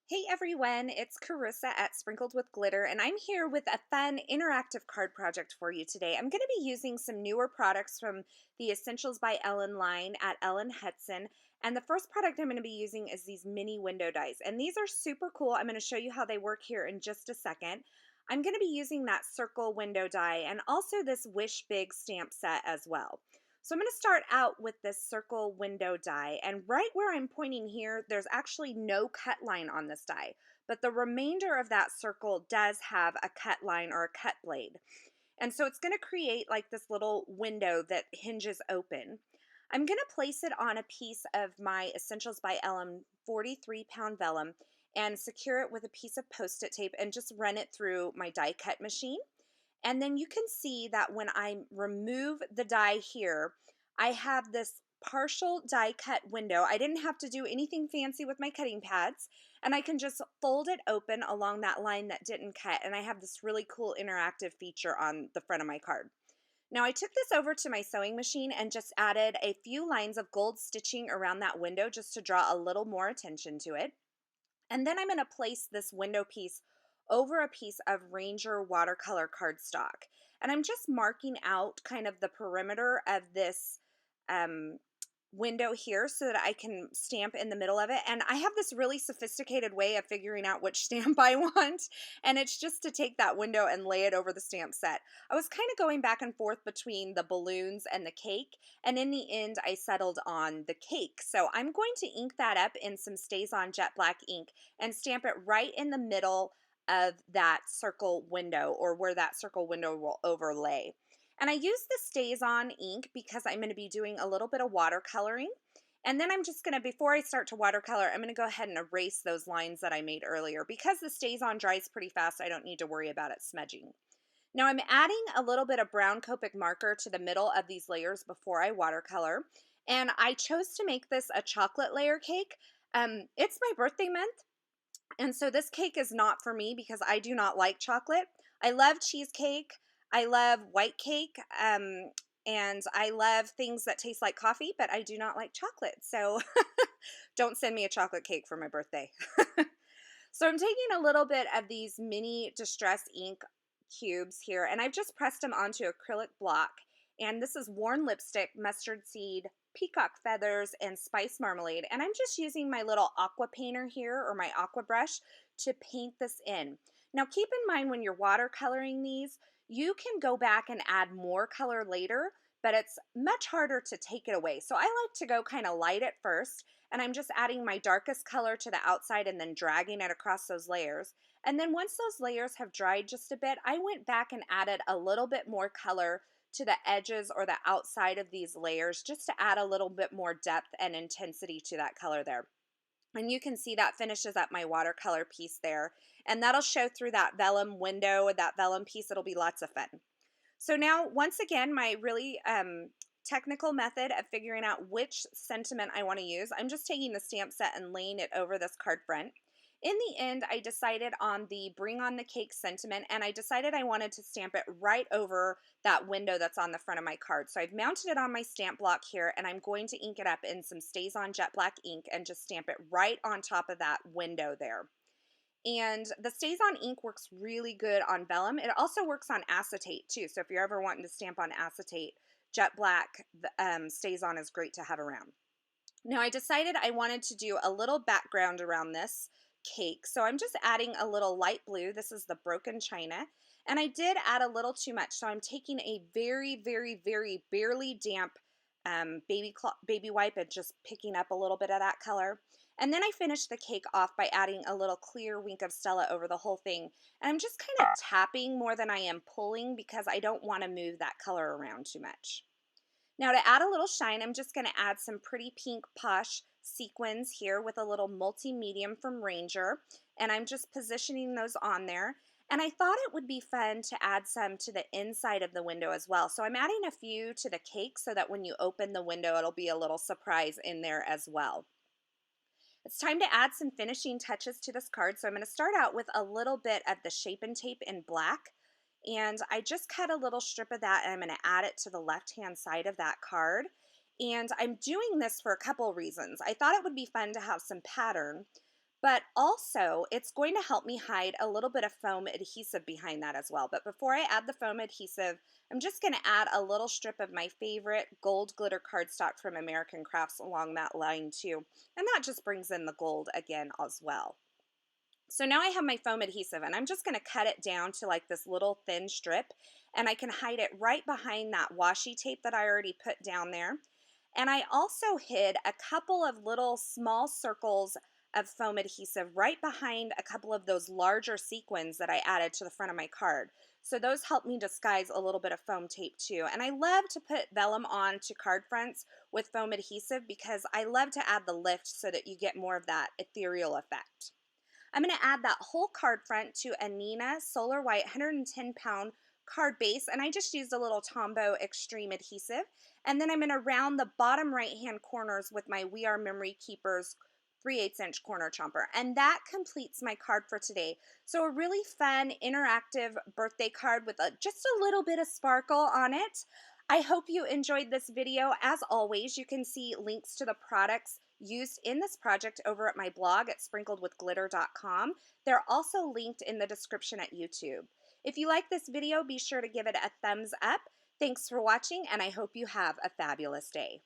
Hey everyone, it's Carissa at Sprinkled with Glitter, and I'm here with a fun interactive card project for you today. I'm going to be using some newer products from the Essentials by Ellen line at Ellen Hudson. And the first product I'm going to be using is these mini window dies. And these are super cool. I'm going to show you how they work here in just a second. I'm going to be using that circle window die and also this Wish Big stamp set as well. So I'm going to start out with this circle window die, and right where I'm pointing here, there's actually no cut line on this die, but the remainder of that circle does have a cut line or a cut blade. And so it's going to create like this little window that hinges open. I'm going to place it on a piece of my Essentials by Ellen 43-pound vellum and secure it with a piece of Post-it tape and just run it through my die cut machine. And then you can see that when I remove the die here, I have this partial die cut window. I didn't have to do anything fancy with my cutting pads, and I can just fold it open along that line that didn't cut, and I have this really cool interactive feature on the front of my card. Now I took this over to my sewing machine and just added a few lines of gold stitching around that window just to draw a little more attention to it. And then I'm going to place this window piece over a piece of Ranger watercolor cardstock. And I'm just marking out kind of the perimeter of this window here so that I can stamp in the middle of it. And I have this really sophisticated way of figuring out which stamp I want, and it's just to take that window and lay it over the stamp set. I was kind of going back and forth between the balloons and the cake, and in the end I settled on the cake. So I'm going to ink that up in some StazOn Jet Black ink and stamp it right in the middle of that circle window, or where that circle window will overlay. And I use the StazOn ink because I'm going to be doing a little bit of watercoloring. And then I'm just going to, before I start to watercolor, I'm going to go ahead and erase those lines that I made earlier. Because the StazOn dries pretty fast, I don't need to worry about it smudging. Now I'm adding a little bit of brown Copic marker to the middle of these layers before I watercolor. And I chose to make this a chocolate layer cake. It's my birthday month, and so this cake is not for me because I do not like chocolate. I love cheesecake. I love white cake. And I love things that taste like coffee, but I do not like chocolate. So don't send me a chocolate cake for my birthday. So I'm taking a little bit of these mini Distress ink cubes here, and I've just pressed them onto acrylic block. And this is Worn Lipstick, Mustard Seed, Peacock Feathers, and Spice Marmalade. And I'm just using my little aqua painter here, or my aqua brush, to paint this in. Now keep in mind, when you're watercoloring these, you can go back and add more color later, but it's much harder to take it away. So I like to go kind of light at first, and I'm just adding my darkest color to the outside and then dragging it across those layers. And then once those layers have dried just a bit, I went back and added a little bit more color to the edges or the outside of these layers, just to add a little bit more depth and intensity to that color there. And you can see that finishes up my watercolor piece there. And that'll show through that vellum window, that vellum piece. It'll be lots of fun. So now, once again, my really technical method of figuring out which sentiment I want to use. I'm just taking the stamp set and laying it over this card front. In the end, I decided on the Bring on the Cake sentiment, and I decided I wanted to stamp it right over that window that's on the front of my card. So I've mounted it on my stamp block here, and I'm going to ink it up in some StazOn Jet Black ink and just stamp it right on top of that window there. And the StazOn ink works really good on vellum. It also works on acetate too. So if you're ever wanting to stamp on acetate, Jet Black StazOn is great to have around. Now I decided I wanted to do a little background around this cake. So I'm just adding a little light blue. This is the Broken China. And I did add a little too much. So I'm taking a very, very, very barely damp baby wipe and just picking up a little bit of that color. And then I finished the cake off by adding a little clear Wink of Stella over the whole thing. And I'm just kind of tapping more than I am pulling because I don't want to move that color around too much. Now to add a little shine, I'm just going to add some pretty pink Posh sequins here with a little multi-medium from Ranger. And I'm just positioning those on there. And I thought it would be fun to add some to the inside of the window as well. So I'm adding a few to the cake so that when you open the window, it'll be a little surprise in there as well. It's time to add some finishing touches to this card. So I'm going to start out with a little bit of the Shape and Tape in black. And I just cut a little strip of that, and I'm going to add it to the left-hand side of that card. And I'm doing this for a couple reasons. I thought it would be fun to have some pattern, but also it's going to help me hide a little bit of foam adhesive behind that as well. But before I add the foam adhesive, I'm just going to add a little strip of my favorite gold glitter cardstock from American Crafts along that line too. And that just brings in the gold again as well. So now I have my foam adhesive and I'm just going to cut it down to like this little thin strip, and I can hide it right behind that washi tape that I already put down there. And I also hid a couple of little small circles of foam adhesive right behind a couple of those larger sequins that I added to the front of my card. So those help me disguise a little bit of foam tape too. And I love to put vellum on to card fronts with foam adhesive because I love to add the lift so that you get more of that ethereal effect. I'm going to add that whole card front to a Neenah Solar White 110-pound card base, and I just used a little Tombow Extreme adhesive. And then I'm going to round the bottom right-hand corners with my We Are Memory Keepers 3/8" corner chomper. And that completes my card for today. So a really fun, interactive birthday card with just a little bit of sparkle on it. I hope you enjoyed this video. As always, you can see links to the products used in this project over at my blog at sprinkledwithglitter.com. They're also linked in the description at YouTube. If you like this video, be sure to give it a thumbs up. Thanks for watching, and I hope you have a fabulous day.